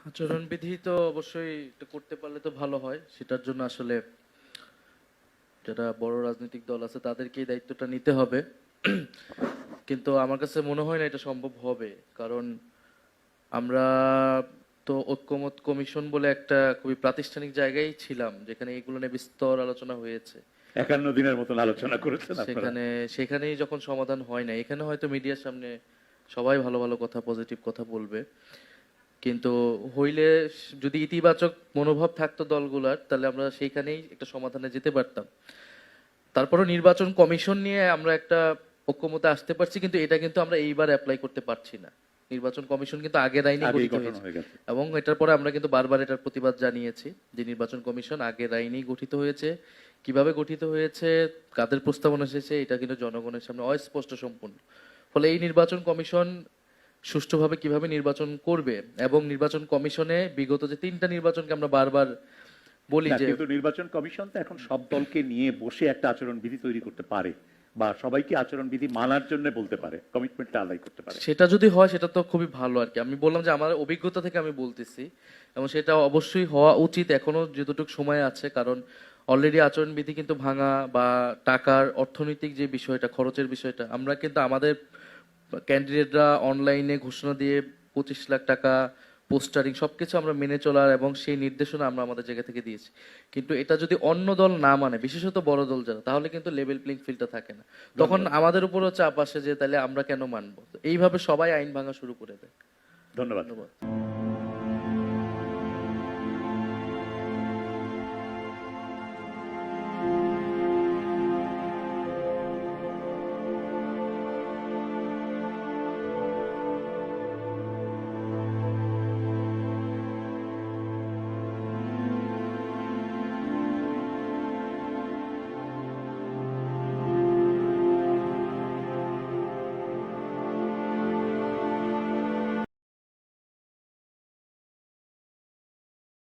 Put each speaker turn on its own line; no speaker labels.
আচরণবিধি তো অবশ্যই এটা করতে পারলে তো ভালো হয়। সেটার জন্য আসলে যারা বড় রাজনৈতিক দল আছে তাদেরকেই দায়িত্বটা নিতে হবে। কিন্তু আমার কাছে মনে হয় না এটা সম্ভব হবে। কারণ আমরা তো ঐক্যমত কমিশন বলে একটা খুবই প্রাতিষ্ঠানিক জায়গায় ছিলাম, যেখানে এগুলো নিয়ে বিস্তর আলোচনা হয়েছে।
51 দিনের মতন আলোচনা করেছেন আপনারা।
সেখানেই যখন সমাধান হয় না, এখানে হয়তো মিডিয়ার সামনে সবাই ভালো ভালো কথা, পজিটিভ কথা বলবে, কিন্তু হইলে যদি ইতিবাচক মনোভাব থাকতো দলগুলার, তাহলে আমরা সেইখানেই একটা সমাধানে যেতে পারতাম। তারপরও নির্বাচন কমিশন নিয়ে আমরা একটা ঐক্যমতে আসতে পারছি, কিন্তু এটা কিন্তু আমরা এইবার অ্যাপ্লাই করতে পারছি না। নির্বাচন কমিশন কিন্তু আগের আইনে
আগেই
গঠিত
গঠন
হয়েছে,
হয়ে গেছে।
এবং এটার পরে আমরা কিন্তু বারবার এটার প্রতিবাদ জানিয়েছি যে নির্বাচন কমিশন আগের আইনেই গঠিত হয়েছে। কিভাবে গঠিত হয়েছে, কাদের প্রস্তাবনা এসেছে, এটা কিন্তু জনগণের সামনে অস্পষ্ট সম্পূর্ণ। ফলে এই নির্বাচন কমিশন সুষ্ঠুভাবে কিভাবে নির্বাচন করবে, এবং নির্বাচন কমিশনে বিগত যে 3টা নির্বাচনকে আমরা বারবার বলি
না,
যে
কিন্তু নির্বাচন কমিশন তো এখন সব দলকে নিয়ে বসে একটা আচরণবিধি তৈরি করতে পারে, বা সবাইকে আচরণবিধি মানার জন্য বলতে পারে, কমিটমেন্টটা আদায় করতে পারে।
সেটা যদি হয় সেটা তো খুবই ভালো আর কি। আমি বললাম যে আমার অভিজ্ঞতা থেকে আমি বলতেছি, এবং সেটা অবশ্যই হওয়া উচিত এখনো যতটুকু সময় আছে। কারণ অলরেডি আচরণবিধি কিন্তু ভাঙা বা টাকার অর্থনৈতিক যে বিষয়টা, খরচের বিষয়টা, আমরা কিন্তু আমাদের ক্যান্ডিডেটরা অনলাইনে ঘোষণা দিয়ে 25 লাখ টাকা পোস্টারিং সবকিছু আমরা মেনে চলার, এবং সেই নির্দেশনা আমরা আমাদের জায়গা থেকে দিয়েছি। কিন্তু এটা যদি অন্য দল না মানে, বিশেষত বড় দল যারা, তাহলে কিন্তু লেভেল প্লেইং ফিল্ডটা থাকে না। তখন
ধন্যবাদ।
আমাদের উপরও চাপ আসে যে তাহলে আমরা কেন মানবো। এইভাবে সবাই আইন ভাঙা শুরু করে দেয়।
ধন্যবাদ।
ধন্যবাদ।